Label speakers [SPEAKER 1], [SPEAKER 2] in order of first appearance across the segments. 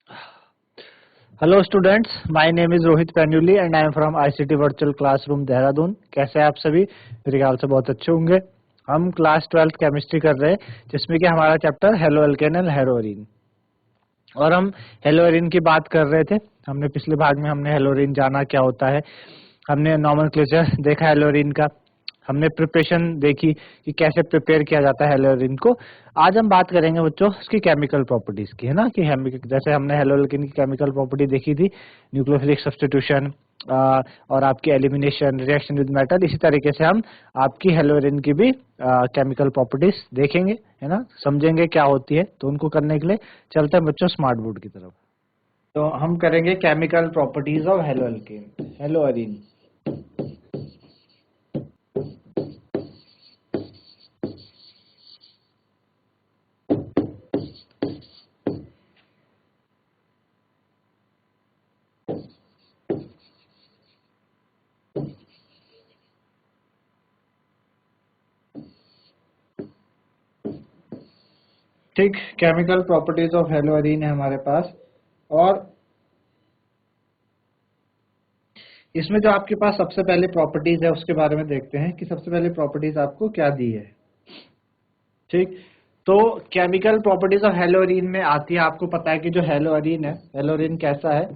[SPEAKER 1] Hello students, my name is Rohit Penuli and I am from ICT virtual classroom Dehradun. कैसे हैं आप सभी? मेरे ख्याल से बहुत अच्छे होंगे। हम क्लास 12th केमिस्ट्री कर रहे हैं, जिसमें कि हमारा चैप्टर हेलो एल्केन एंड हेलोरीन, और हम हेलोरीन की बात कर रहे थे। हमने पिछले भाग में हेलोरीन जाना क्या होता है, हमने नॉमेनक्लेचर देखा हेलोरीन का, हमने प्रिपरेशन देखी कि कैसे प्रिपेयर किया जाता है हेलोरीन को। आज हम बात करेंगे बच्चों उसकी केमिकल प्रॉपर्टीज की, है ना, कि जैसे हमने हेलोएल्केन की केमिकल प्रॉपर्टी देखी थी, न्यूक्लियोफिलिक सब्स्टिट्यूशन और आपकी एलिमिनेशन, रिएक्शन विद मेटल। इसी तरीके से हम आपकी हेलोरीन की भी केमिकल प्रॉपर्टीज देखेंगे, है ना, समझेंगे क्या होती है। तो उनको करने के लिए चलते हैं बच्चों स्मार्ट बोर्ड की तरफ। तो हम करेंगे केमिकल प्रॉपर्टीज ऑफ हेलोएल्केन, हेलोअरीन। ठीक, केमिकल प्रॉपर्टीज ऑफ हेलोअरीन है हमारे पास। और इसमें जो आपके पास सबसे पहले प्रॉपर्टीज है उसके बारे में देखते हैं कि सबसे पहले प्रॉपर्टीज आपको क्या दी है। ठीक, तो केमिकल प्रॉपर्टीज ऑफ हेलोअरीन में आती है, आपको पता है कि जो हेलोअरीन है, हेलोअरीन कैसा है,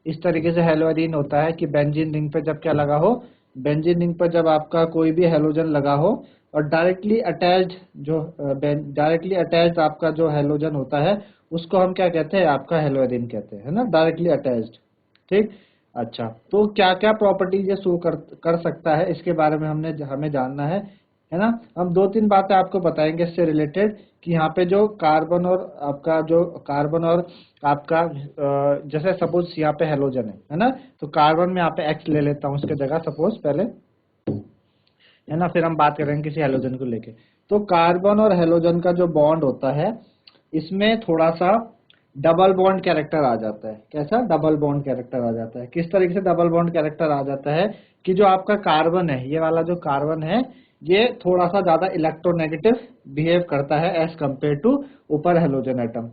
[SPEAKER 1] इस तरीके से हेलोअरीन होता है कि बेंजीन रिंग पे जब क्या लगा हो, बेंजीन रिंग पर जब आपका कोई भी हेलोजन लगा हो और डायरेक्टली अटैच्ड जो डायरेक्टली अटैच्ड आपका जो हेलोजन होता है उसको हम क्या कहते हैं, आपका हेलोअरीन कहते हैं, है ना, डायरेक्टली अटैच्ड। ठीक, अच्छा, तो क्या क्या प्रॉपर्टीज ये शो कर सकता है इसके बारे में हमें जानना है ना। हम दो तीन बातें आपको बताएंगे इससे रिलेटेड कि यहाँ पे जो कार्बन और आपका जो कार्बन और आपका जैसे सपोज यहाँ पे हेलोजन है ना, तो कार्बन में यहाँ पे X ले लेता हूँ उसके जगह सपोज पहले, है ना, फिर हम बात करेंगे किसी हेलोजन को लेके। तो कार्बन और हेलोजन का जो बॉन्ड होता है इसमें थोड़ा सा डबल बॉन्ड कैरेक्टर आ जाता है। कैसा डबल बॉन्ड कैरेक्टर आ जाता है? किस तरीके से डबल बॉन्ड कैरेक्टर आ जाता है कि जो आपका कार्बन है, ये वाला जो कार्बन है, ये थोड़ा सा ज्यादा इलेक्ट्रोनेगेटिव बिहेव करता है एज कंपेयर टू ऊपर हेलोजन एटम।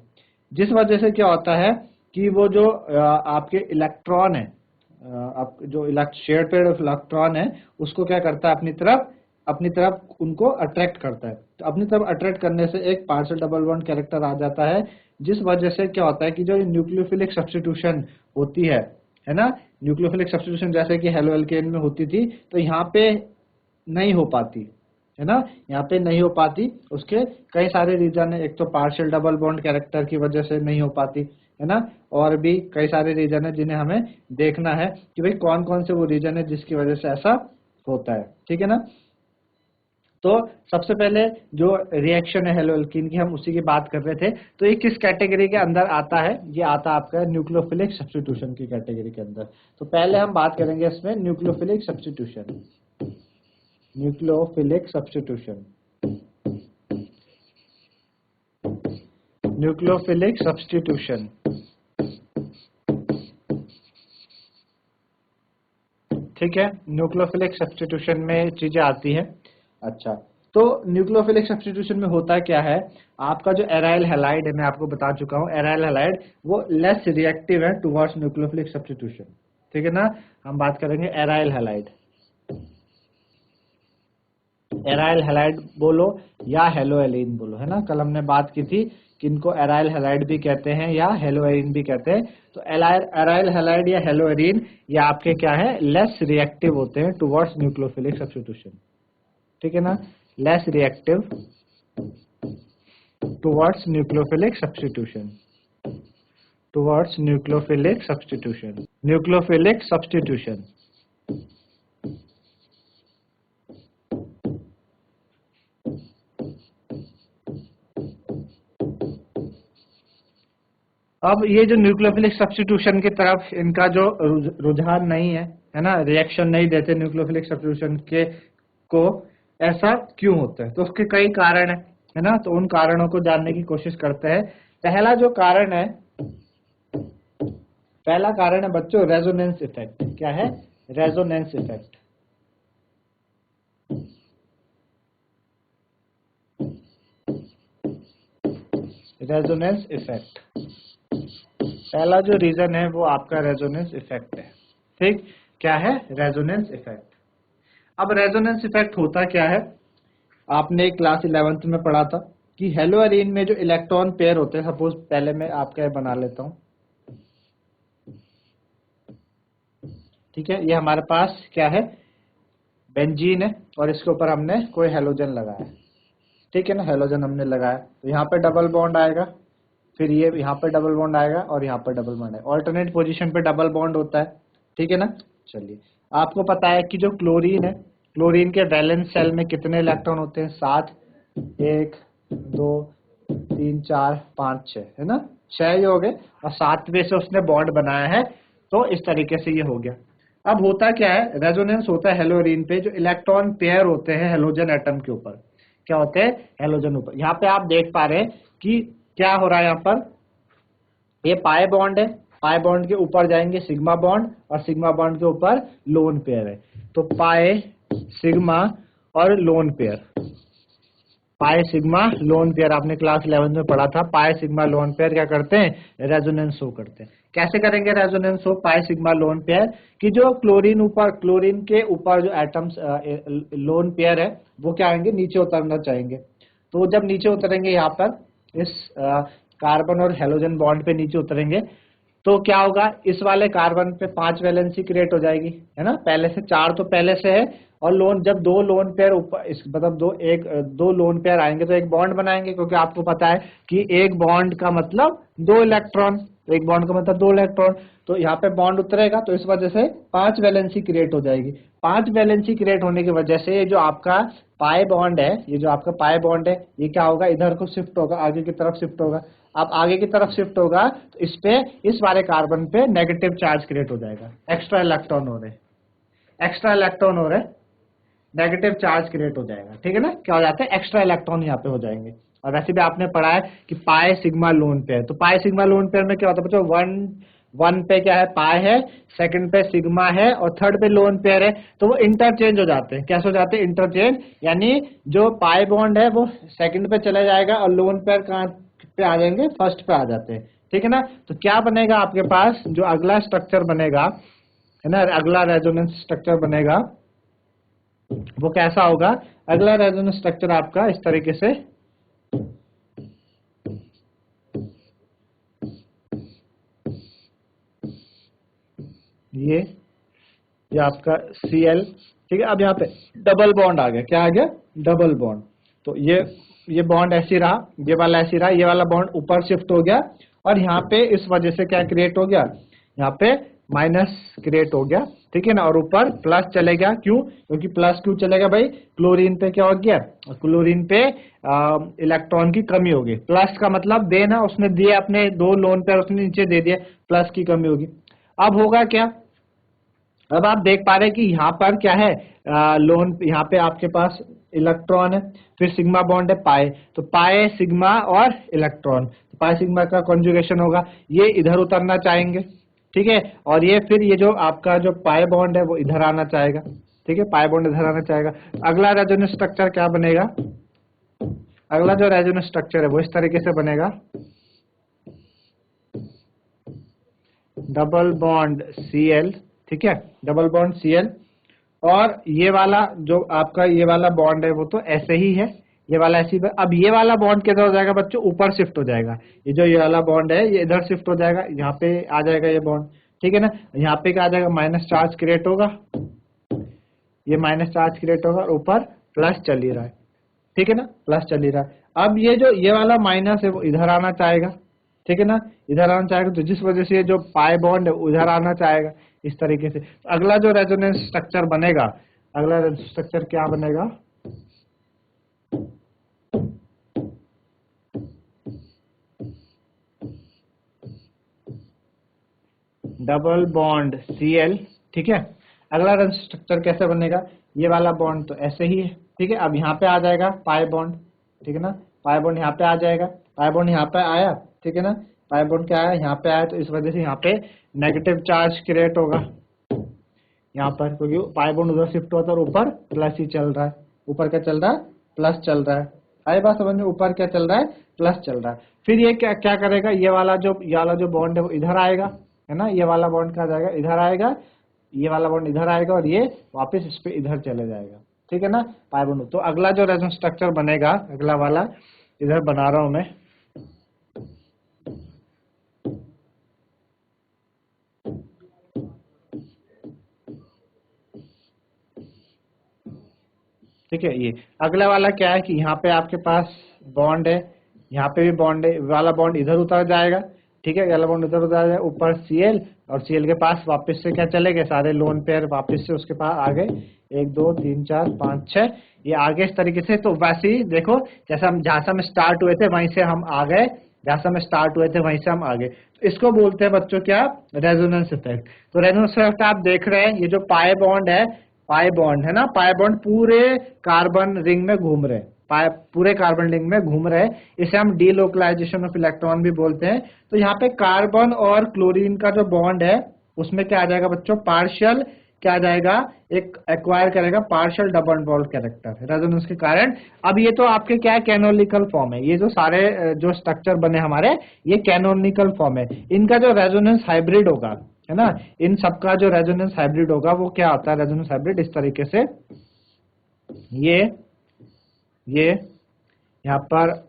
[SPEAKER 1] जिस वजह से क्या होता है कि वो जो आपके इलेक्ट्रॉन है, आप जो शेयर्ड पेयर ऑफ इलेक्ट्रॉन है, उसको क्या करता है, अपनी तरफ उनको अट्रैक्ट करता है। तो अपनी तरफ अट्रैक्ट करने से एक पार्शियल डबल बॉन्ड कैरेक्टर आ जाता है, जिस वजह से क्या होता है कि जो न्यूक्लियोफिलिक सब्स्टिट्यूशन होती है ना, न्यूक्लियोफिलिक सब्स्टिट्यूशन जैसे कि हेलोएल्केन में होती थी, तो यहाँ पे नहीं हो पाती, है ना, यहाँ पे नहीं हो पाती। उसके कई सारे रीजन है, एक तो पार्शियल डबल बॉन्ड कैरेक्टर की वजह से नहीं हो पाती, है ना, और भी कई सारे रीजन है जिन्हें हमें देखना है कि भाई कौन कौन से वो रीजन है जिसकी वजह से ऐसा होता है। ठीक है ना, तो सबसे पहले जो रिएक्शन है हेलोएल्कीन की, हम उसी की बात कर रहे थे। तो ये किस कैटेगरी के अंदर आता है? ये आता है आपका न्यूक्लियोफिलिक सब्स्टिट्यूशन की कैटेगरी के अंदर। तो पहले हम बात करेंगे इसमें nucleophilic substitution, nucleophilic substitution, nucleophilic substitution. ठीक है, न्यूक्लियोफिलिक सब्स्टिट्यूशन में चीजें आती हैं। अच्छा, तो न्यूक्लियोफिलिक सब्स्टिट्यूशन में होता क्या है, आपका जो एराइल हैलाइड है, मैं आपको बता चुका हूं, एराइल हैलाइड वो लेस रिएक्टिव है टुवर्ड्स न्यूक्लियोफिलिक सब्स्टिट्यूशन। ठीक है ना, हम बात करेंगे एराइल हैलाइड। एराइल हैलाइड बोलो या हेलोएलिन बोलो, है ना, कल हमने बात की थी कि इनको एराइल हैलाइड भी कहते हैं या हेलोएरिन भी कहते हैं। तो एराइल हैलाइड या हेलोएरिन ये आपके क्या है, लेस रिएक्टिव होते हैं टुवर्ड्स न्यूक्लियोफिलिक सब्स्टिट्यूशन। ठीक है ना, less reactive towards nucleophilic substitution, towards nucleophilic substitution, nucleophilic substitution. अब ये जो न्यूक्लियोफिलिक सब्स्टिट्यूशन की तरफ इनका जो रुझान नहीं है ना, रिएक्शन नहीं देते न्यूक्लियोफिलिक सब्स्टिट्यूशन के को, ऐसा क्यों होता है? तो उसके कई कारण है ना, तो उन कारणों को जानने की कोशिश करते हैं। पहला जो कारण है, पहला कारण है बच्चों रेजोनेंस इफेक्ट। क्या है? Resonance effect. Resonance effect. पहला जो रीजन है वो आपका रेजोनेंस इफेक्ट है। ठीक, क्या है? Resonance effect. अब रेजोनेंस इफेक्ट होता क्या है, आपने क्लास 11th में पढ़ा था कि हेलोअरीन में जो इलेक्ट्रॉन पेयर होते हैं, सपोज पहले मैं आपका बना लेता हूं, ठीक है, ये हमारे पास क्या है, बेंजीन है, और इसके ऊपर हमने कोई हेलोजन लगाया, ठीक है ना, हेलोजन हमने लगाया, तो यहाँ पे डबल बॉन्ड आएगा, फिर ये यहाँ पे डबल बॉन्ड आएगा और यहाँ पर डबल बॉन्ड आएगा, ऑल्टरनेट पोजीशन पे डबल बॉन्ड होता है, ठीक है ना। चलिए, आपको पता है कि जो क्लोरीन है, क्लोरीन के वैलेंस शेल में कितने इलेक्ट्रॉन होते हैं? 7, 1 2 3 4 5 6, है ना, 6 ही हो गए, और 7वें से उसने बॉन्ड बनाया है, तो इस तरीके से ये हो गया। अब होता क्या है, रेजोनेंस होता है हेलोरीन पे, जो इलेक्ट्रॉन पेयर होते हैं हेलोजन एटम के ऊपर, क्या होते हैं? हेलोजन ऊपर। यहाँ पे आप देख पा रहे हैं कि क्या हो रहा है, यहाँ पर ये पाई बॉन्ड है, पाई बॉन्ड के ऊपर जाएंगे सिग्मा बॉन्ड, और सिग्मा बॉन्ड के ऊपर लोन पेयर है, तो पाई सिग्मा और lone pair, pi sigma lone pair, आपने क्लास 11 में पढ़ा था। पाई सिग्मा लोन पेयर क्या करते हैं? रेजोनेंस शो करते हैं। कैसे करेंगे resonance show pi sigma lone pair? कि जो क्लोरीन के ऊपर जो एटम्स लोन पेयर है, वो क्या आएंगे? नीचे उतरना चाहेंगे। तो जब नीचे उतरेंगे, यहाँ पर इस कार्बन और हेलोजन बॉन्ड पे नीचे उतरेंगे, तो क्या होगा, इस वाले कार्बन पे 5 वैलेंसी क्रिएट हो जाएगी, है ना, पहले से 4 तो पहले से है, और जब 2 लोन पेयर ऊपर, मतलब दो लोन पेयर आएंगे तो एक बॉन्ड बनाएंगे, क्योंकि आपको पता है कि एक बॉन्ड का मतलब 2 इलेक्ट्रॉन, एक बॉन्ड का मतलब 2 इलेक्ट्रॉन, तो यहाँ पे बॉन्ड उतरेगा, तो इस वजह से 5 वैलेंसी क्रिएट हो जाएगी। 5 वैलेंसी क्रिएट होने की वजह से ये जो आपका पाई बॉन्ड है, ये जो आपका पाई बॉन्ड है, ये क्या होगा, इधर को शिफ्ट होगा, आगे की तरफ शिफ्ट होगा। अब आगे की तरफ शिफ्ट होगा, तो इस वाले कार्बन पे नेगेटिव चार्ज क्रिएट हो जाएगा, एक्स्ट्रा इलेक्ट्रॉन हो रहे, नेगेटिव चार्ज क्रिएट हो जाएगा, ठीक है ना, क्या हो जाता है, एक्स्ट्रा इलेक्ट्रॉन यहाँ पे हो जाएंगे। और वैसे भी आपने पढ़ा है कि पाई सिग्मा लोन पेयर, तो पाई सिग्मा लोन पेयर में क्या होता है बच्चों, वन पे क्या है, पाई है, सेकंड पे सिग्मा है, और थर्ड पे लोन पेयर है, तो वो इंटरचेंज हो जाते हैं। कैसे हो जाते हैं? इंटरचेंज, यानी जो पाई बॉन्ड है वो सेकंड पे चला जाएगा, और लोन पेयर कहाँ पे आ जाएंगे? फर्स्ट पे आ जाते हैं, ठीक है ना। तो क्या बनेगा आपके पास, जो अगला स्ट्रक्चर बनेगा, है ना, अगला रेजोनेंस स्ट्रक्चर बनेगा, वो कैसा होगा? अगला रेजोनेंस स्ट्रक्चर आपका इस तरीके से, ये आपका Cl, ठीक है। अब यहाँ पे डबल बॉन्ड आ गया, क्या आ गया? Double bond. तो ये बॉन्ड ऐसी रहा, ये वाला ऐसी रहा, ये वाला बॉन्ड ऊपर शिफ्ट हो गया, और यहाँ पे इस वजह से क्या क्रिएट हो गया, यहाँ पे माइनस क्रिएट हो गया, ठीक है ना, और ऊपर प्लस चले गया। क्यों? क्योंकि प्लस क्यों चलेगा भाई? क्लोरीन पे क्या हो गया, क्लोरीन पे इलेक्ट्रॉन की कमी होगी। प्लस का मतलब देना, उसने दिए अपने 2 लोन पेयर, उसने नीचे दे दिया, प्लस की कमी होगी। अब होगा क्या, अब आप देख पा रहे हैं कि यहाँ पर क्या है, लोन, यहाँ पे आपके पास इलेक्ट्रॉन है, फिर सिग्मा बॉन्ड है पाई, तो पाई सिग्मा और इलेक्ट्रॉन, पाई सिग्मा का कॉन्जुगेशन होगा, ये इधर उतरना चाहेंगे, ठीक है, और ये फिर ये जो आपका जो पाई बॉन्ड है वो इधर आना चाहेगा, ठीक है, पाई बॉन्ड इधर आना चाहेगा। अगला रेजोनेंस स्ट्रक्चर क्या बनेगा? अगला जो रेजोनेंस स्ट्रक्चर है वो इस तरीके से बनेगा, डबल बॉन्ड Cl, ठीक है, डबल बॉन्ड Cl, और ये वाला जो आपका ये वाला बॉन्ड है वो तो ऐसे ही है, ये वाला ऐसे ही। अब ये वाला बॉन्ड किधर हो जाएगा बच्चों? ऊपर शिफ्ट हो जाएगा। ये वाला बॉन्ड है ये इधर शिफ्ट हो जाएगा, यहाँ पे आ जाएगा ये बॉन्ड, ठीक है ना। यहाँ पे क्या आ जाएगा? माइनस चार्ज क्रिएट होगा, ये माइनस चार्ज क्रिएट होगा, ऊपर प्लस चल ही रहा है, ठीक है ना, प्लस चल ही रहा है। अब ये वाला माइनस है वो इधर आना चाहेगा, ठीक है ना, इधर आना चाहेगा, तो जिस वजह से ये जो पाई बॉन्ड है उधर आना चाहेगा, इस तरीके से। अगला जो रेजोनेंस स्ट्रक्चर बनेगा, अगला स्ट्रक्चर क्या बनेगा? डबल बॉन्ड Cl, ठीक है। अगला स्ट्रक्चर कैसे बनेगा? ये वाला बॉन्ड तो ऐसे ही है, ठीक है। अब यहाँ पे आ जाएगा पाई बॉन्ड, ठीक है ना, पाई बॉन्ड यहाँ पे आ जाएगा, पाई बॉन्ड यहाँ पे आया, ठीक है ना, पाई बॉन्ड क्या आया? यहाँ पे आया, तो इस वजह से यहाँ पे नेगेटिव चार्ज क्रिएट होगा यहाँ पर, क्योंकि पाई बॉन्ड उधर शिफ्ट होता है और ऊपर प्लस ही चल रहा है, ऊपर क्या चल रहा है? प्लस चल रहा है, आई बात समझ में, ऊपर क्या चल रहा है, प्लस चल रहा है। फिर ये क्या क्या करेगा, ये वाला जो बॉन्ड है वो इधर आएगा, है ना, ये वाला बॉन्ड कहाँ जाएगा, इधर आएगा, ये वाला बॉन्ड इधर आएगा और ये वापस इस पे इधर चले जाएगा, ठीक है ना, पाई बॉन्ड। तो अगला जो रेजोनेंस स्ट्रक्चर बनेगा, अगला वाला इधर बना रहा हूं मैं, ठीक है। ये अगला वाला क्या है कि यहाँ पे आपके पास बॉन्ड है, यहाँ पे भी बॉन्ड है, वाला बॉन्ड इधर उतर जाएगा, ठीक है, वाला बॉन्ड उधर उतर जाएगा, ऊपर Cl और Cl के पास वापस से क्या चले गए, सारे लोन पेयर वापस से उसके पास आ गए, 1 2 3 4 5 6, ये आगे इस तरीके से। तो वैसे ही देखो, जैसा हम जहां से हम स्टार्ट हुए थे वहीं से हम आ गए, जहां से हम स्टार्ट हुए थे वहीं से हम आ गए। तो इसको बोलते हैं बच्चों क्या, रेजोनेंस इफेक्ट। तो रेजोनेंस इफेक्ट आप देख रहे हैं, ये जो पाई बॉन्ड है, पाई बॉन्ड है ना, पाई बॉन्ड पूरे कार्बन रिंग में घूम रहे हैं, पूरे कार्बन रिंग में घूम रहे हैं, इसे हम डीलोकलाइजेशन ऑफ इलेक्ट्रॉन भी बोलते हैं। तो यहाँ पे कार्बन और क्लोरीन का जो बॉन्ड है उसमें क्या आ जाएगा बच्चों, पार्शियल क्या आ जाएगा, एक एक्वायर करेगा partial double bond character resonance के कारण। अब ये तो आपके क्या है, कैनोनिकल फॉर्म है, ये जो सारे जो स्ट्रक्चर बने हमारे ये कैनोनिकल फॉर्म है। इनका जो रेजोनेंस हाइब्रिड होगा, है ना, इन सबका जो रेजोनेंस हाइब्रिड होगा वो क्या होता है, रेजोनेंस हाइब्रिड इस तरीके से, ये यहाँ पर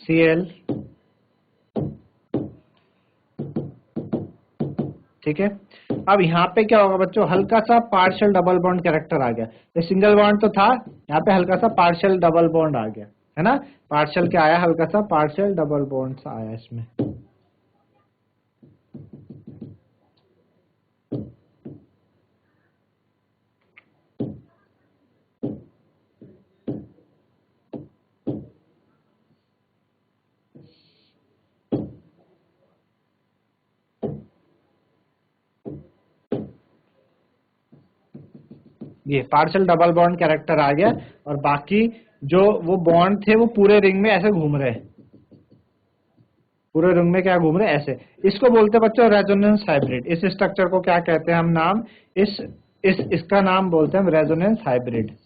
[SPEAKER 1] Cl, ठीक है। अब यहाँ पे क्या होगा बच्चों, हल्का सा पार्शियल डबल बॉन्ड कैरेक्टर आ गया, ये सिंगल बॉन्ड तो था, यहाँ पे हल्का सा पार्शियल डबल बॉन्ड आ गया, है ना, पार्शियल क्या आया, हल्का सा पार्शियल डबल बॉन्ड सा आया इसमें। ये पार्शियल डबल बॉन्ड कैरेक्टर आ गया, और बाकी जो वो बॉन्ड थे वो पूरे रिंग में ऐसे घूम रहे हैं, पूरे रिंग में क्या घूम रहे हैं ऐसे। इसको बोलते हैं बच्चों रेजोनेंस हाइब्रिड। इस स्ट्रक्चर को क्या कहते हैं हम नाम, इसका नाम बोलते हैं हम रेजोनेंस हाइब्रिड,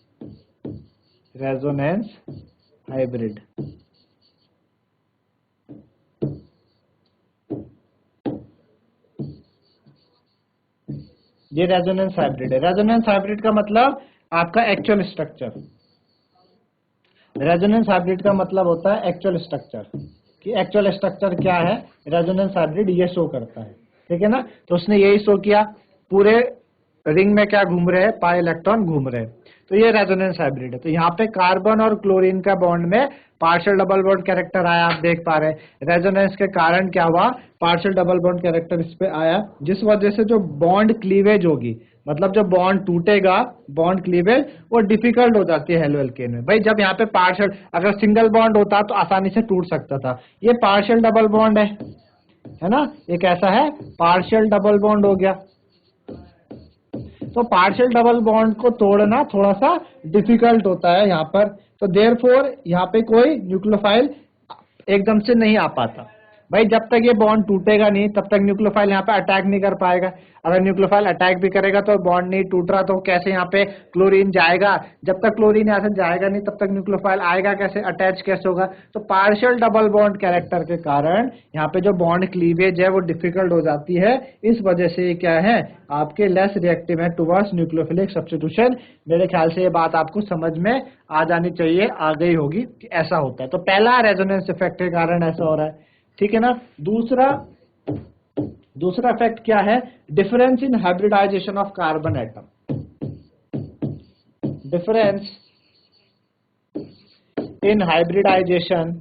[SPEAKER 1] रेजोनेंस हाइब्रिड। ये रेजोनेंस हाइब्रिड है। रेजोनेंस हाइब्रिड का मतलब आपका एक्चुअल स्ट्रक्चर, रेजोनेंस हाइब्रिड का मतलब होता है एक्चुअल स्ट्रक्चर, कि एक्चुअल स्ट्रक्चर क्या है, रेजोनेंस हाइब्रिड ये शो करता है, ठीक है ना। तो उसने यही शो किया, पूरे रिंग में क्या घूम रहे हैं, पाई इलेक्ट्रॉन घूम रहे हैं, तो ये रेजोनेंस हाइब्रिड है। तो यहाँ पे कार्बन और क्लोरीन का बॉन्ड में पार्शियल डबल बॉन्ड कैरेक्टर आया, आप देख पा रहे हैं। रेजोनेंस के कारण क्या हुआ, पार्शियल डबल बॉन्ड कैरेक्टर इस पे आया, जिस वजह से जो बॉन्ड क्लीवेज होगी, मतलब जब बॉन्ड टूटेगा, बॉन्ड क्लीवेज वो डिफिकल्ट हो जाती है हेलो एल्केन में। भाई जब यहाँ पे पार्शियल, अगर सिंगल बॉन्ड होता तो आसानी से टूट सकता था, ये पार्शियल डबल बॉन्ड है ना, ये कैसा है, पार्शियल डबल बॉन्ड हो गया। तो पार्शियल डबल बॉन्ड को तोड़ना थोड़ा सा डिफिकल्ट होता है यहाँ पर, तो देयरफॉर यहाँ पे कोई न्यूक्लियोफाइल एकदम से नहीं आ पाता। भाई जब तक ये बॉन्ड टूटेगा नहीं तब तक न्यूक्लियोफाइल यहाँ पे अटैक नहीं कर पाएगा। अगर न्यूक्लियोफाइल अटैक भी करेगा तो बॉन्ड नहीं टूट रहा, तो कैसे यहाँ पे क्लोरीन जाएगा, जब तक क्लोरीन यहाँ से जाएगा नहीं तब तक न्यूक्लियोफाइल आएगा कैसे, अटैच कैसे होगा। तो पार्शियल डबल बॉन्ड कैरेक्टर के कारण यहाँ पे जो बॉन्ड क्लीवेज है वो डिफिकल्ट हो जाती है, इस वजह से ये क्या है, आपके लेस रिएक्टिव है टुवर्ड्स न्यूक्लियोफिलिक सब्स्टिट्यूशन। मेरे ख्याल से ये बात आपको समझ में आ जानी चाहिए, आ गई होगी कि ऐसा होता है। तो पहला रेजोनेंस इफेक्ट के कारण ऐसा हो रहा है, ठीक है ना। दूसरा इफेक्ट क्या है, difference in hybridization of carbon atom, difference in hybridization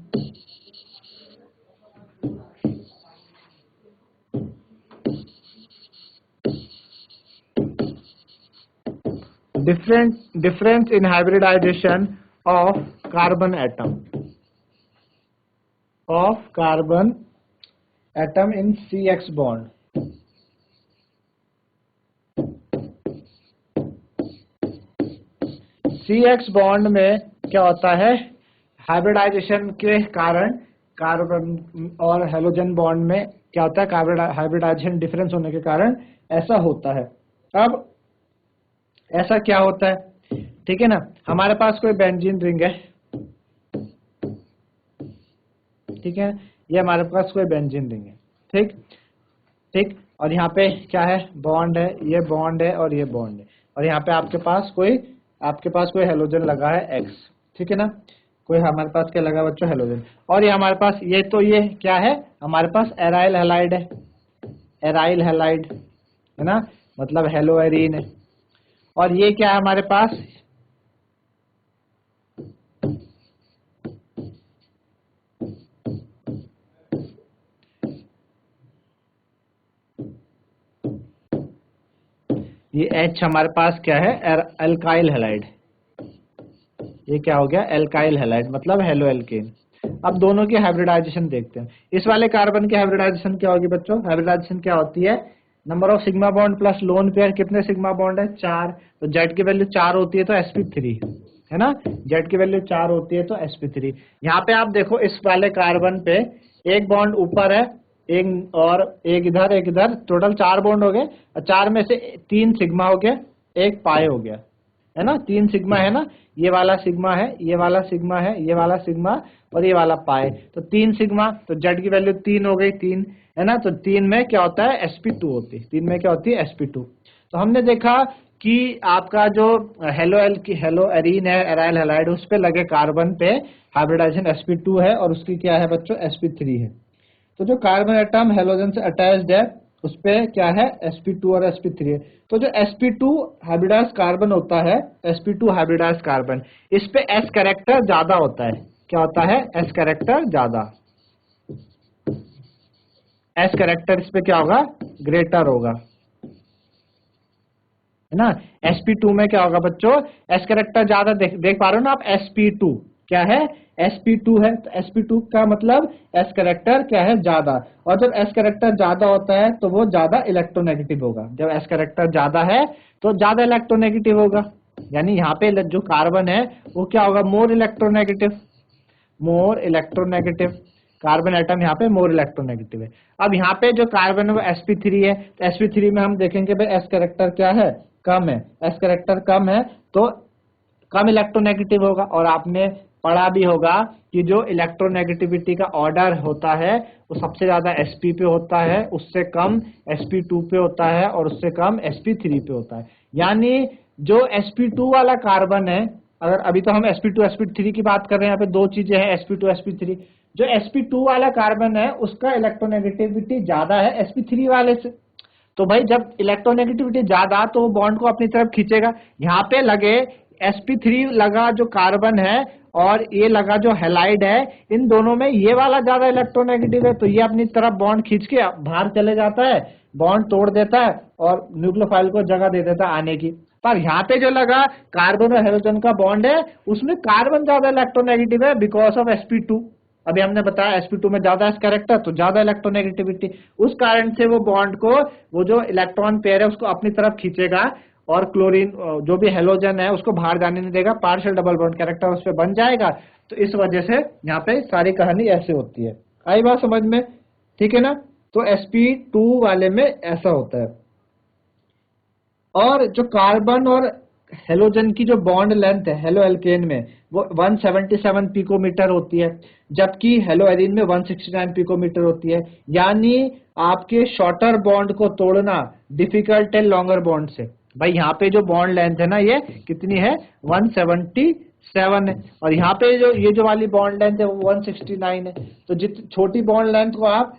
[SPEAKER 1] difference in hybridization of carbon atom in CX bond। CX bond में क्या होता है, हाइब्रिडाइजेशन के कारण कार्बन और हेलोजन बॉन्ड में क्या होता है, हाइब्रिडाइजेशन डिफरेंस होने के कारण ऐसा होता है। अब ऐसा क्या होता है, ठीक है ना, हमारे पास कोई बेंजीन रिंग है, ठीक है, ये हमारे पास कोई बेंजीन रिंग है, ठीक ठीक, और यहाँ पे क्या है, बॉन्ड है, ये बॉन्ड है और ये बॉन्ड है, और यहाँ पे आपके पास कोई हेलोजन लगा है X, ठीक है ना, कोई हमारे पास क्या लगा बच्चों, हेलोजन, और ये हमारे पास ये क्या है, हमारे पास एराइल हैलाइड है, एराइल हैलाइड है ना, मतलब हेलो एरीन है, और ये क्या है हमारे पास, ये H हमारे पास क्या है, एल्काइल हैलाइड, ये क्या हो गया, एल्काइल हैलाइड, मतलब हेलो एल्केन। अब दोनों की हाइब्रिडाइजेशन देखते हैं। इस वाले कार्बन की हाइब्रिडाइजेशन क्या होगी बच्चों, हाइब्रिडाइजेशन क्या होती है, number of sigma bond plus lone pair, कितने सिग्मा बॉन्ड है, 4, तो जेड की वैल्यू 4 होती है तो sp3 है ना, जेड की वैल्यू 4 होती है तो sp3। यहाँ पे आप देखो इस वाले कार्बन पे एक बॉन्ड ऊपर है, एक और एक इधर, टोटल 4 बॉन्ड हो गए, 4 में से 3 सिग्मा हो गया, एक पाई हो गया, है ना, 3 सिग्मा है ना, ये वाला सिग्मा है, ये वाला सिग्मा है, ये वाला सिग्मा और ये वाला पाई, तो 3 सिग्मा, तो जेड की वैल्यू 3 हो गई, 3 है ना, तो 3 में क्या होता है, sp2 होती है, 3 में क्या होती है, sp2। तो हमने देखा कि आपका जो हेलो एरीन है, एराइल हैलाइड, उस पे लगे कार्बन पे हाइब्रिडाइजेशन sp2 है और उसकी क्या है बच्चों, sp3 है। तो जो कार्बन एटम हेलोजन से अटैच्ड है उस पे क्या है, sp2 और sp3 है। तो जो sp2 हाइब्रिडाइज्ड कार्बन होता है, sp2 हाइब्रिडाइज्ड कार्बन, इस पे s कैरेक्टर ज्यादा होता है, क्या होता है, s कैरेक्टर ज्यादा, s कैरेक्टर इस पे क्या होगा, ग्रेटर होगा, है ना। sp2 में क्या होगा बच्चों, s कैरेक्टर ज्यादा, देख पा रहे हो ना आप, sp2 क्या है, sp2 है, तो sp2 का मतलब s कैरेक्टर क्या है, ज्यादा, और जब s कैरेक्टर ज्यादा होता है तो वो ज्यादा इलेक्ट्रोनेगेटिव होगा, जब s कैरेक्टर ज्यादा है तो ज्यादा इलेक्ट्रोनेगेटिव होगा, यानी यहाँ पे जो कार्बन है वो क्या होगा, मोर इलेक्ट्रोनेगेटिव, कार्बन एटम यहाँ पे मोर इलेक्ट्रोनेगेटिव है। अब यहाँ पे जो कार्बन है वो sp3 है, तो sp3 में हम देखेंगे भाई s कैरेक्टर क्या है, कम है, s कैरेक्टर कम है तो कम इलेक्ट्रोनेगेटिव होगा, और आपने पढ़ा भी होगा कि जो इलेक्ट्रोनेगेटिविटी का ऑर्डर होता है वो सबसे ज्यादा sp पे होता है, उससे कम sp2 पे होता है और उससे कम sp3 पे होता है। यानी जो sp2 वाला कार्बन है, अगर अभी तो हम sp2 sp3 की बात कर रहे हैं, यहाँ पे दो चीजें हैं, sp2 sp3, जो sp2 वाला कार्बन है उसका इलेक्ट्रोनेगेटिविटी ज्यादा है sp3 वाले से, तो भाई जब इलेक्ट्रोनेगेटिविटी ज्यादा तो वो बॉन्ड को अपनी तरफ खींचेगा। यहाँ पे लगे sp3 लगा जो कार्बन है और ये लगा जो हैलाइड है, इन दोनों में ये वाला ज्यादा इलेक्ट्रोनेगेटिव है, तो ये अपनी तरफ बॉन्ड खींच के बाहर चले जाता है, बॉन्ड तोड़ देता है और न्यूक्लियोफाइल को जगह दे देता है आने की। पर यहाँ पे जो लगा कार्बन और हाइड्रोजन का बॉन्ड है उसमें कार्बन ज्यादा इलेक्ट्रोनेगेटिव है बिकॉज ऑफ sp2। अभी हमने बताया sp2 में ज्यादा कैरेक्टर तो ज्यादा इलेक्ट्रोनेगेटिविटी, उस कारण से वो बॉन्ड को, वो जो इलेक्ट्रॉन पेयर है उसको अपनी तरफ खींचेगा और क्लोरीन जो भी हेलोजन है उसको बाहर जाने नहीं देगा, पार्शियल डबल बॉन्ड कैरेक्टर उस पर बन जाएगा। तो इस वजह से यहाँ पे सारी कहानी ऐसे होती है। आई बात समझ में, ठीक है ना। तो sp2 वाले में ऐसा होता है। और जो कार्बन और हेलोजन की जो बॉन्ड लेंथ है हेलो एल्केन में वो 177 पिकोमीटर होती है, जबकि हेलो एरीन में 169 पिकोमीटर होती है। यानी आपके शॉर्टर बॉन्ड को तोड़ना डिफिकल्ट है लॉन्गर बॉन्ड से। भाई यहाँ पे जो बॉन्ड लेंथ है ना ये कितनी है, 177 है, और यहाँ पे जो ये जो वाली बॉन्ड लेंथ है वो 169 है। तो जितनी छोटी बॉन्ड लेंथ को आप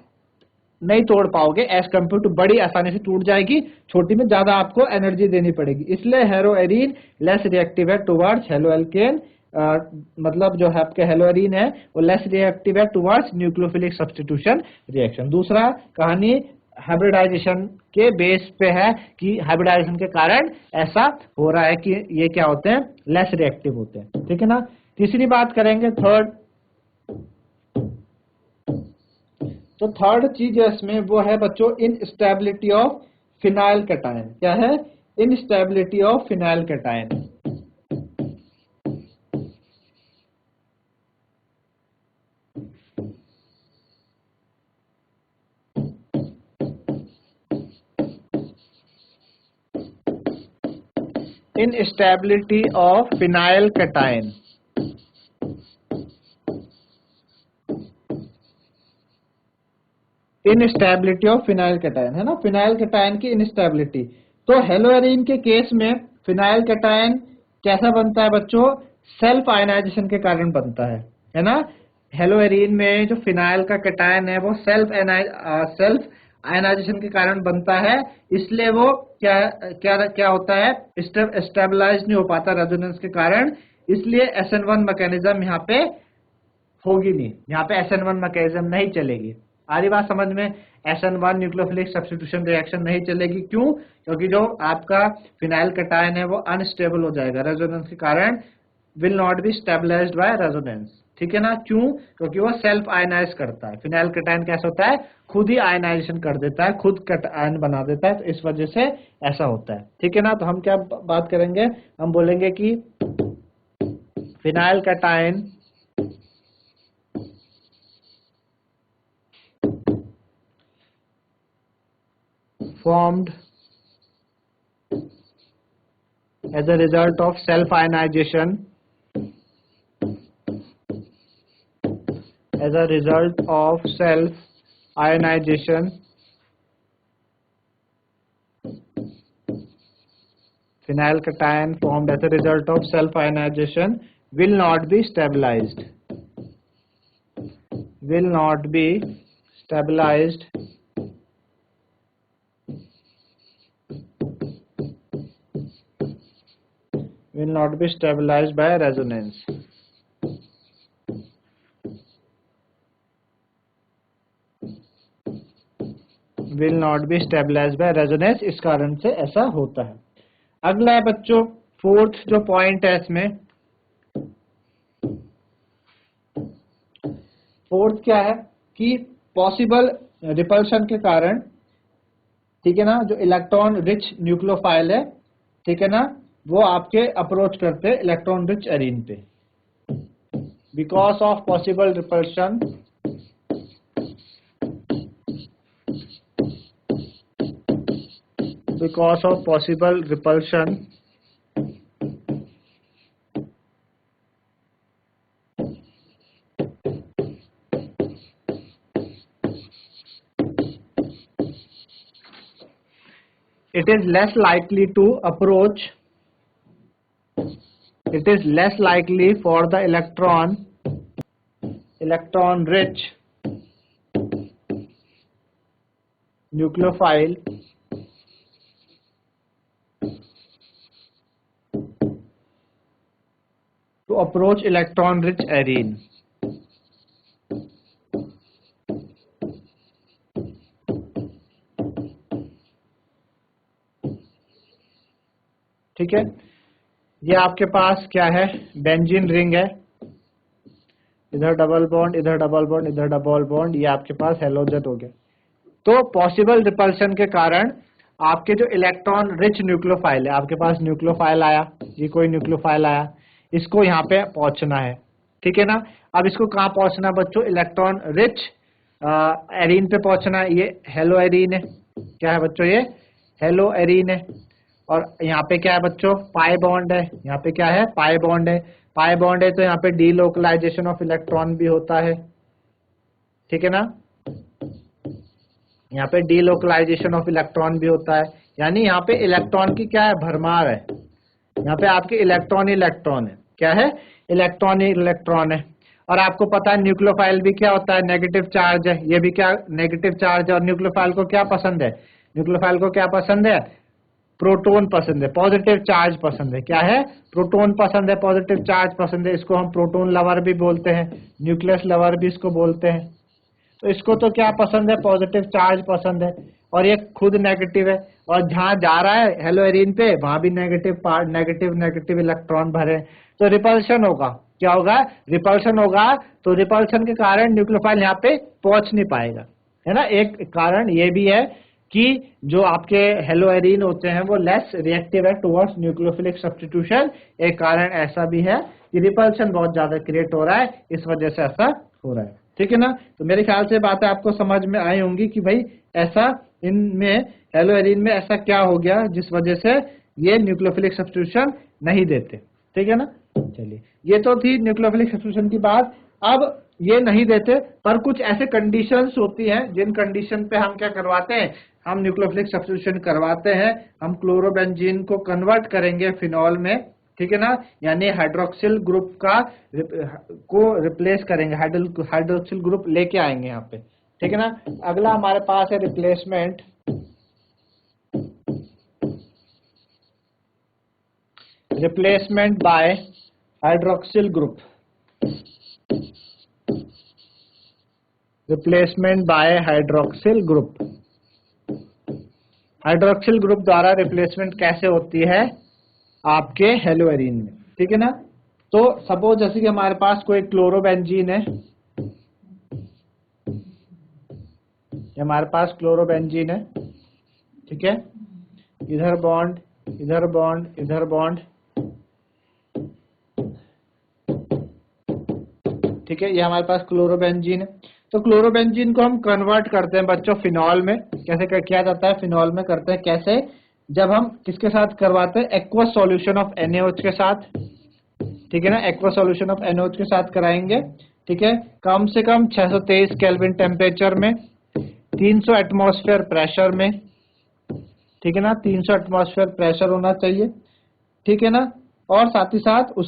[SPEAKER 1] नहीं तोड़ पाओगे एज कम्पेयर टू बड़ी, आसानी से टूट जाएगी, छोटी में ज्यादा आपको एनर्जी देनी पड़ेगी। इसलिए हेलो एरीन लेस रिएक्टिव है टुवर्ड्स हेलो एल्केन, मतलब जो है आपके हेलो एरीन है वो लेस रिएक्टिव है टुवर्ड्स न्यूक्लियोफिलिक सब्स्टिट्यूशन रिएक्शन। दूसरा कहानी हाइब्रिडाइजेशन के बेस पे है कि हाइब्रिडाइजेशन के कारण ऐसा हो रहा है कि ये क्या होते हैं, लेस रिएक्टिव होते हैं, ठीक है ना। तीसरी बात करेंगे थर्ड, तो थर्ड चीज इसमें वो है बच्चों इनस्टेबिलिटी ऑफ फिनाइल कैटायन। क्या है, instability of phenyl cation. Instability of phenyl cation. Instability of phenyl cation है ना, फिनाइल कैटायन की इनस्टेबिलिटी। तो हेलोएरीन के केस में फिनाइल कैटायन कैसा बनता है बच्चों? सेल्फ आयनाइजेशन के कारण बनता है ना। हेलोएरीन में जो फिनाइल का कैटायन है वो सेल्फ आयनाइजेशन के कारण बनता है, इसलिए वो क्या क्या क्या होता है, स्टेबलाइज नहीं हो पाता रेजोनेंस के कारण, इसलिए SN1 मैकेनिज्म यहाँ पे होगी नहीं, यहाँ पे SN1 मैकेनिज्म नहीं चलेगी। आ रही बात समझ में? SN1 न्यूक्लियोफिलिक सब्स्टिट्यूशन रिएक्शन नहीं चलेगी। क्यों? क्योंकि जो आपका फिनाइल कैटायन है वो अनस्टेबल हो जाएगा रेजोनेंस के कारण, will not be stabilized by resonance. ठीक है ना? क्यों? क्योंकि वो सेल्फ आयनाइज करता है। फिनाइल कैटायन कैसा होता है? खुद ही आयनाइजेशन कर देता है, खुद कैटायन बना देता है, तो इस वजह से ऐसा होता है। ठीक है ना? तो हम क्या बात करेंगे? हम बोलेंगे कि phenyl cation formed as a result of self-ionization, as a result of self-ionization, phenyl cation formed as a result of self-ionization will not be stabilized, will not be stabilized will not be stabilized by resonance. Will not be stabilized by resonance, इस कारण से ऐसा होता है। अगला है बच्चों fourth जो पॉइंट है इसमें, फोर्थ क्या है कि पॉसिबल रिपल्शन के कारण, ठीक है ना, जो इलेक्ट्रॉन रिच न्यूक्लियोफाइल है, ठीक है ना, वो आपके अप्रोच करते हैं इलेक्ट्रॉन रिच एरीन पे। Because of possible repulsion, because of possible repulsion it is less likely to approach, it is less likely for the electron rich nucleophile to approach electron rich arene. ठीक है, ये आपके पास क्या है, benzene ring है, इधर double bond, इधर double bond, इधर डबल बॉन्ड, ये आपके पास हेलोजन हो गया। तो पॉसिबल रिपल्शन के कारण आपके जो इलेक्ट्रॉन रिच न्यूक्लियोफाइल है, आपके पास न्यूक्लियोफाइल आया, ये कोई न्यूक्लियोफाइल आया, इसको यहाँ पे पहुंचना है, ठीक है ना। अब इसको कहाँ पहुंचना है बच्चों? इलेक्ट्रॉन रिच एरीन पे पहुंचना है। ये हेलो एरीन है, क्या है बच्चों? ये हेलो एरीन है। और यहाँ पे क्या है बच्चों? पाई बॉन्ड है। यहाँ पे क्या है? पाई बॉन्ड है। पाई बॉन्ड है तो यहाँ पे डीलोकलाइजेशन ऑफ इलेक्ट्रॉन भी होता है, ठीक है ना। यहाँ पे डीलोकलाइजेशन ऑफ इलेक्ट्रॉन भी होता है, यानी यहाँ पे इलेक्ट्रॉन की क्या है? भरमार है। यहाँ पे आपके इलेक्ट्रॉन ही इलेक्ट्रॉन है। क्या है? इलेक्ट्रॉन ही इलेक्ट्रॉन है। और आपको पता है न्यूक्लियोफाइल भी क्या होता है? नेगेटिव चार्ज है। ये भी क्या? नेगेटिव चार्ज है। और न्यूक्लियोफाइल को क्या पसंद है? न्यूक्लियोफाइल को क्या पसंद है? प्रोटॉन पसंद है, पॉजिटिव चार्ज पसंद है। क्या है? प्रोटॉन पसंद है, पॉजिटिव चार्ज पसंद है। इसको हम प्रोटॉन लवर भी बोलते हैं, न्यूक्लियस लवर भी इसको बोलते हैं। तो इसको तो क्या पसंद है? पॉजिटिव चार्ज पसंद है। और ये खुद नेगेटिव है, और जहां जा रहा है हेलो एरीन पे, वहां भी नेगेटिव पार्ट, नेगेटिव इलेक्ट्रॉन भरे, तो रिपल्शन होगा। क्या होगा? रिपल्शन होगा। तो रिपल्शन के कारण न्यूक्लियोफाइल यहाँ पे पहुंच नहीं पाएगा, है ना। एक कारण ये भी है कि जो आपके हेलो एरीन होते हैं वो लेस रिएक्टिव है टुवर्ड्स न्यूक्लियोफिलिक सब्स्टिट्यूशन। एक कारण ऐसा भी है कि रिपल्शन बहुत ज्यादा क्रिएट हो रहा है, इस वजह से ऐसा हो रहा है, ठीक है ना। तो मेरे ख्याल से बातें आपको समझ में आई होंगी कि भाई ऐसा इनमें हेलो एरीन में ऐसा क्या हो गया जिस वजह से ये न्यूक्लियोफिलिक सब्स्टिट्यूशन नहीं देते, ठीक है ना। चलिए, ये तो थी न्यूक्लियोफिलिक सब्स्टिट्यूशन की बात। अब ये नहीं देते, पर कुछ ऐसे कंडीशंस होती हैं जिन कंडीशन पे हम क्या करवाते हैं, हम न्यूक्लियोफिलिक सब्स्टिट्यूशन करवाते हैं। हम क्लोरोबेंजीन को कन्वर्ट करेंगे फिनॉल में, ठीक है ना, यानी हाइड्रोक्सिल ग्रुप को रिप्लेस करेंगे, हाइड्रोक्सिल ग्रुप लेके आएंगे यहाँ पे, ठीक है ना। अगला हमारे पास है replacement. Replacement bye hydroxyl group. Replacement bye hydroxyl group. Hydroxyl group द्वारा रिप्लेसमेंट कैसे होती है आपके हेलोएरीन में, ठीक है ना। तो सपोज जैसे कि हमारे पास कोई क्लोरोबेंजीन है, हमारे पास क्लोरोबेंजीन है, ठीक है, इधर बॉन्ड, इधर बॉन्ड, इधर बॉन्ड, ठीक है, ये हमारे पास क्लोरोबेंजीन है। तो क्लोरोबेंजीन को हम कन्वर्ट करते हैं बच्चों फिनॉल में। कैसे किया जाता है, फिनॉल में करते हैं कैसे, जब हम किसके साथ करवाते हैं, एक्वस सॉल्यूशन ऑफ NaOH के साथ, ठीक है ना, एक्वस सॉल्यूशन ऑफ NaOH के साथ कराएंगे, ठीक है, कम से कम 623 केल्विन टेम्परेचर में, 300 एटमॉस्फेयर प्रेशर में, ठीक है ना, 300 एटमॉस्फेयर प्रेशर होना चाहिए, ठीक है ना। और साथ ही साथ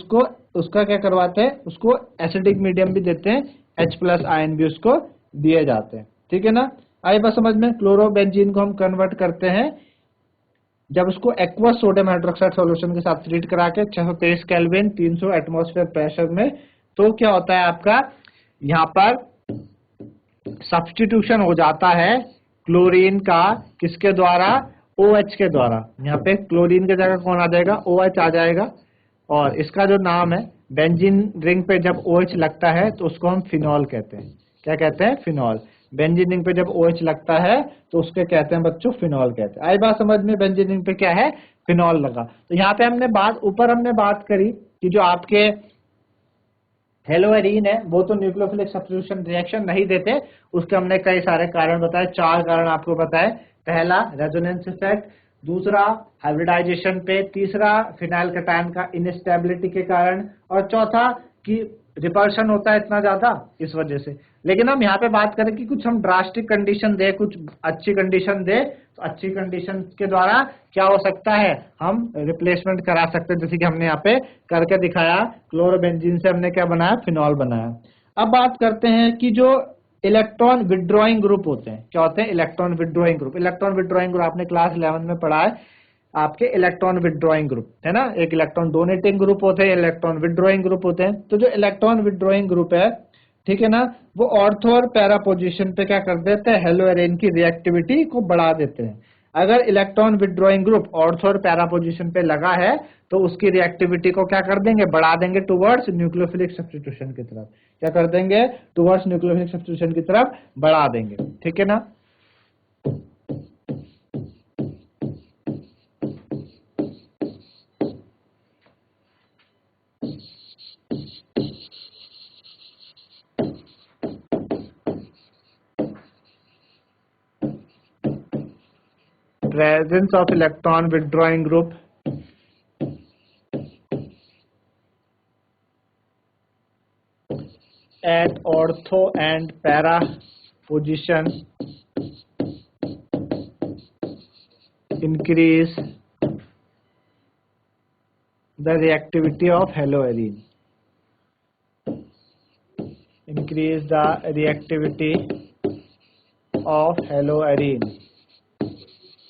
[SPEAKER 1] उसका क्या करवाते हैं, उसको एसिडिक मीडियम भी देते हैं, H+ आयन भी उसको दिए जाते हैं, ठीक है ना। आई बात समझ में। क्लोरोबेंजीन को हम कन्वर्ट करते हैं जब उसको एक्वस सोडियम हाइड्रोक्साइड सॉल्यूशन के साथ ट्रीट करा के 623 केल्विन 300 एटमॉस्फेयर प्रेशर में, तो क्या होता है आपका, यहाँ पर सब्स्टिट्यूशन हो जाता है क्लोरीन का, किसके द्वारा, OH के द्वारा। यहाँ पे क्लोरीन की जगह कौन आ जाएगा, OH आ जाएगा। और इसका जो नाम है, बेंजीन रिंग पे जब OH लगता है तो उसको हम फिनॉल कहते हैं। क्या कहते हैं, फिनॉल। बेंजीन रिंग पे जब OH लगता है तो उसके कहते हैं बच्चों फिनॉल कहते हैं। आई बात समझ में, बेंजीन रिंग पे क्या है, फिनॉल लगा। तो यहाँ पे हमने बात करी कि जो आपके हेलोएरीन है वो तो न्यूक्लियोफिलिक सब्स्टिट्यूशन रिएक्शन नहीं देते, उसके हमने कई सारे कारण बताए, 4 कारण आपको बताए। पहला रेजोनेंस इफेक्ट, दूसरा हाइब्रिडाइजेशन पे, तीसरा फिनाइल कटायन का इनस्टेबिलिटी के कारण, और चौथा कि रिपल्शन होता है इतना ज्यादा इस वजह से। लेकिन हम यहाँ पे बात करें कि कुछ हम ड्रास्टिक कंडीशन दे, कुछ अच्छी कंडीशन दे, तो अच्छी कंडीशन के द्वारा क्या हो सकता है, हम रिप्लेसमेंट करा सकते हैं, जैसे कि हमने यहाँ पे करके दिखाया। क्लोरोबेंजीन से हमने क्या बनाया, फिनॉल बनाया। अब बात करते हैं कि जो इलेक्ट्रॉन विड्रॉइंग ग्रुप होते हैं, क्या होते हैं, electron withdrawing group. Electron withdrawing group आपने क्लास 11 में पढ़ा है, आपके इलेक्ट्रॉन विड्रॉइंग ग्रुप है ना। एक इलेक्ट्रॉन डोनेटिंग ग्रुप होते हैं, इलेक्ट्रॉन विड्रॉइंग ग्रुप होते हैं। तो जो इलेक्ट्रॉन विड्रॉइंग ग्रुप है, ठीक है ना, वो ऑर्थो और पैरा पोजीशन पे क्या कर देते हैं, हेलोएरीन की रिएक्टिविटी को बढ़ा देते हैं। अगर इलेक्ट्रॉन विड्रॉइंग ग्रुप ऑर्थो और पैरा पोजीशन पे लगा है तो उसकी रिएक्टिविटी को क्या कर देंगे, बढ़ा देंगे टुवर्ड्स न्यूक्लियोफिलिक सब्स्टिट्यूशन की तरफ। क्या कर देंगे, टुवर्ड्स न्यूक्लियोफिलिक सब्स्टिट्यूशन की तरफ बढ़ा देंगे, ठीक है ना। Presence of electron withdrawing group at ortho and para position increase the reactivity of haloarine. Increase the reactivity of haloarine.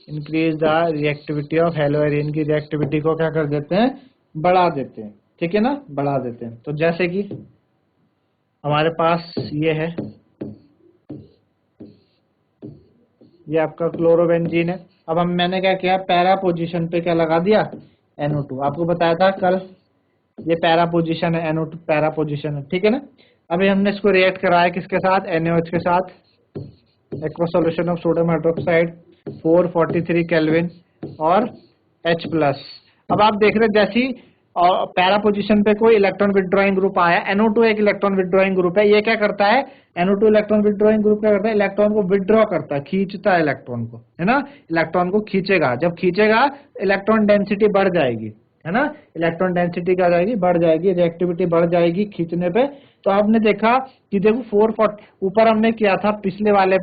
[SPEAKER 1] Increase the reactivity of haloarene की रिएक्टिविटी को क्या कर देते हैं, बढ़ा देते हैं, ठीक है ना, बढ़ा देते हैं। तो जैसे कि हमारे पास ये है, ये आपका क्लोरोबेंजीन है। अब मैंने क्या किया, पैरा पोजीशन पे क्या लगा दिया, NO2। आपको बताया था कल, ये पैरा पोजीशन है, NO2 पैरा पोजीशन है, ठीक है ना। अभी हमने इसको रिएक्ट कराया किसके साथ, NaOH के साथ, aqueous solution of sodium hydroxide 443 kelvin और H+। अब आप देख रहे जैसी और पैरा पोजीशन पे कोई इलेक्ट्रॉन विथड्रॉइंग ग्रुप आया, NO2 एक इलेक्ट्रॉन विथड्रॉइंग ग्रुप है, ये क्या करता है, NO2 इलेक्ट्रॉन विथड्रॉइंग ग्रुप क्या करता है, इलेक्ट्रॉन को विथड्रॉ करता है, खींचता है इलेक्ट्रॉन को, है ना, इलेक्ट्रॉन को खींचेगा, जब खींचेगा इलेक्ट्रॉन डेंसिटी बढ़ जाएगी, है ना, इलेक्ट्रॉन डेंसिटी क्या जाएगी, बढ़ जाएगी, रिएक्टिविटी बढ़ जाएगी खींचने पे। तो आपने देखा कि देखो 440 ऊपर हमने किया था पिछले वाले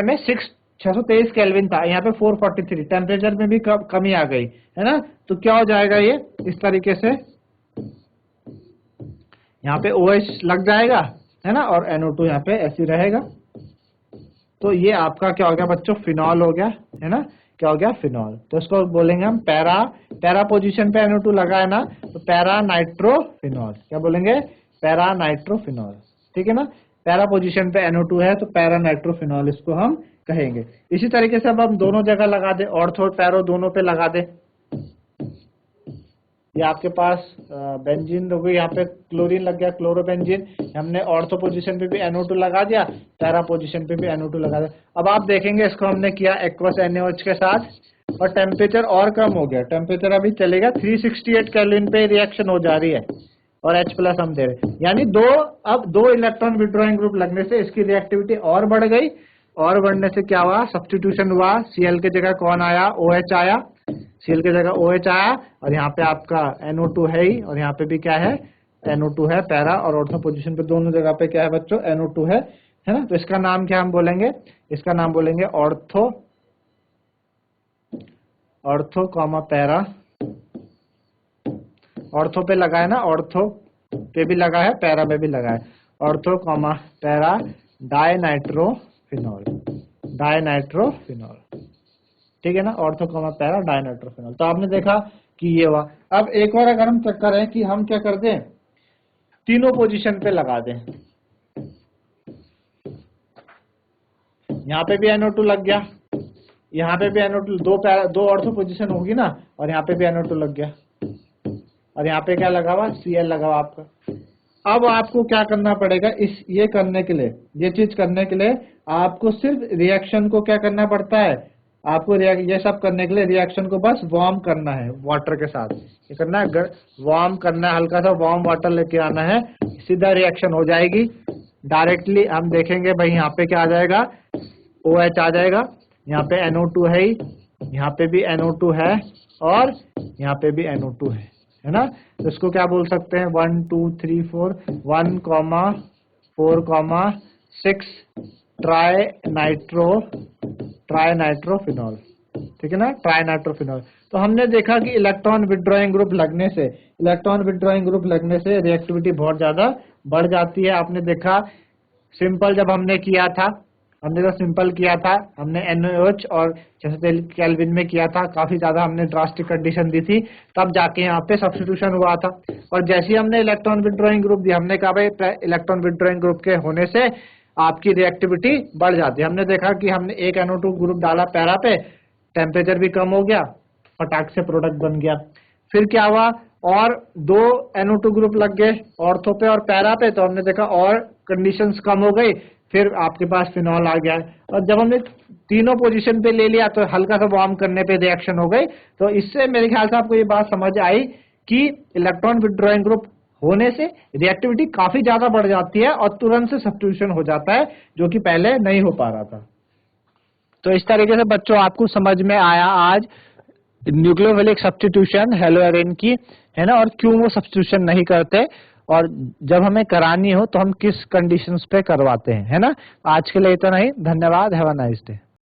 [SPEAKER 1] में 623 केल्विन था, यहाँ पे 443, टेम्परेचर में भी कमी आ गई, है ना। तो क्या हो जाएगा ये इस तरीके से, यहाँ पे OH लग जाएगा, है ना, और NO2 यहाँ पे ऐसे रहेगा। तो ये आपका क्या हो गया बच्चों, फिनॉल हो गया, है ना, क्या हो गया, फिनॉल। तो इसको बोलेंगे हम पैरा पोजीशन पे NO2 लगा है ना, तो पैरा नाइट्रोफिनॉल, क्या बोलेंगे, पैरा नाइट्रोफिनॉल, ठीक है ना। पैरा पोजीशन पे NO2 है तो पैरा नाइट्रोफिनॉल इसको हम कहेंगे। इसी तरीके से अब हम दोनों जगह लगा दे, ऑर्थो और पैरो दोनों पे लगा दे। ये आपके पास बेंजीन हो गई, यहाँ पे क्लोरीन लग गया, क्लोरोबेंजीन, हमने ऑर्थो पोजीशन पे भी NO2 लगा दिया, पैरा पोजीशन पे भी NO2 लगा दिया। अब आप देखेंगे इसको हमने किया एक्वस NaOH के साथ, और टेम्परेचर और कम हो गया, टेम्परेचर अभी चलेगा 368 केल्विन पे रिएक्शन हो जा रही है, और H+ हम दे रहे, यानी अब दो इलेक्ट्रॉन विथड्रॉइंग ग्रुप लगने से इसकी रिएक्टिविटी और बढ़ गई, और बढ़ने से क्या हुआ, सब्स्टिट्यूशन हुआ, Cl की जगह कौन आया, OH आया, Cl की जगह OH आया, और यहाँ पे आपका NO2 है ही, और यहाँ पे भी क्या है, NO2 है, पैरा और ऑर्थो पोजीशन पे दोनों जगह पे क्या है बच्चों, NO2 है ना। तो इसका नाम क्या हम बोलेंगे, इसका नाम बोलेंगे ऑर्थो कॉमा पैरा, ऑर्थो पे लगा है ना, ऑर्थो पे भी लगा है, पैरा पे भी लगा है, ऑर्थो कॉमा पैरा डायनाइट्रोफिनॉल, ठीक है ना, ऑर्थो कॉमा पैरा डायनाइट्रोफिनॉल। तो आपने देखा कि ये हुआ। अब एक और अगर हम चेक करें कि हम क्या कर दें, तीनों पोजीशन पे लगा दें, यहाँ पे भी NO2 लग गया, यहाँ पे भी NO2, दो ऑर्थो पोजीशन होगी ना, और यहाँ पे भी NO2 लग गया, और यहाँ पे क्या लगा हुआ, Cl लगा हुआ आपका। अब आपको क्या करना पड़ेगा, ये करने के लिए, ये चीज करने के लिए आपको सिर्फ रिएक्शन को क्या करना पड़ता है, आपको ये सब करने के लिए रिएक्शन को बस वार्म करना है वाटर के साथ, ये करना है, वार्म करना है, हल्का सा वार्म वाटर लेके आना है, सीधा रिएक्शन हो जाएगी डायरेक्टली। हम देखेंगे भाई यहाँ पे क्या आ जाएगा, OH आ जाएगा, यहाँ पे NO2 है ही, यहाँ पे भी NO2 है, और यहाँ पे भी NO2 है ना। तो इसको क्या बोल सकते हैं, 1 2 3 4 1,4,6 ट्राइनाइट्रोफिनॉल, ठीक है ना, ट्राइनाइट्रोफिनॉल। तो हमने देखा कि इलेक्ट्रॉन विथड्रॉइंग ग्रुप लगने से रिएक्टिविटी बहुत ज्यादा बढ़ जाती है। आपने देखा सिंपल जब हमने किया था, हमने NaOH और 623 केल्विन में किया था, काफी ज्यादा हमने ड्रास्टिक कंडीशन दी थी, तब जाके यहाँ पे सब्स्टिट्यूशन हुआ था। और जैसे ही हमने इलेक्ट्रॉन विथड्रॉइंग ग्रुप दिया, हमने कहा भाई इलेक्ट्रॉन विथड्रॉइंग ग्रुप के होने से आपकी रिएक्टिविटी बढ़ जाती है। हमने देखा कि हमने एक NO2 ग्रुप डाला पैरा पे, टेम्परेचर भी कम हो गया, फटाक से प्रोडक्ट बन गया। फिर क्या हुआ, और दो NO2 ग्रुप लग गए ऑर्थो पे और पैरा पे, तो हमने देखा और कंडीशंस कम हो गई, फिर आपके पास फिनॉल आ गया। और जब हमने तीनों पोजीशन पे ले लिया तो हल्का सा वार्म करने पे रिएक्शन हो गई। तो इससे मेरे ख्याल से आपको ये बात समझ आई कि इलेक्ट्रॉन विथड्रॉइंग ग्रुप होने से रिएक्टिविटी काफी ज्यादा बढ़ जाती है और तुरंत से सब्स्टिट्यूशन हो जाता है, जो कि पहले नहीं हो पा रहा था। तो इस तरीके से बच्चों आपको समझ में आया आज न्यूक्लियोफिलिक सब्स्टिट्यूशन हेलोएरिन की, है ना, और क्यों वो सब्स्टिट्यूशन नहीं करते, और जब हमें करानी हो तो हम किस कंडीशंस पे करवाते हैं, है ना। आज के लिए इतना ही, धन्यवाद, हैव अ नाइस डे।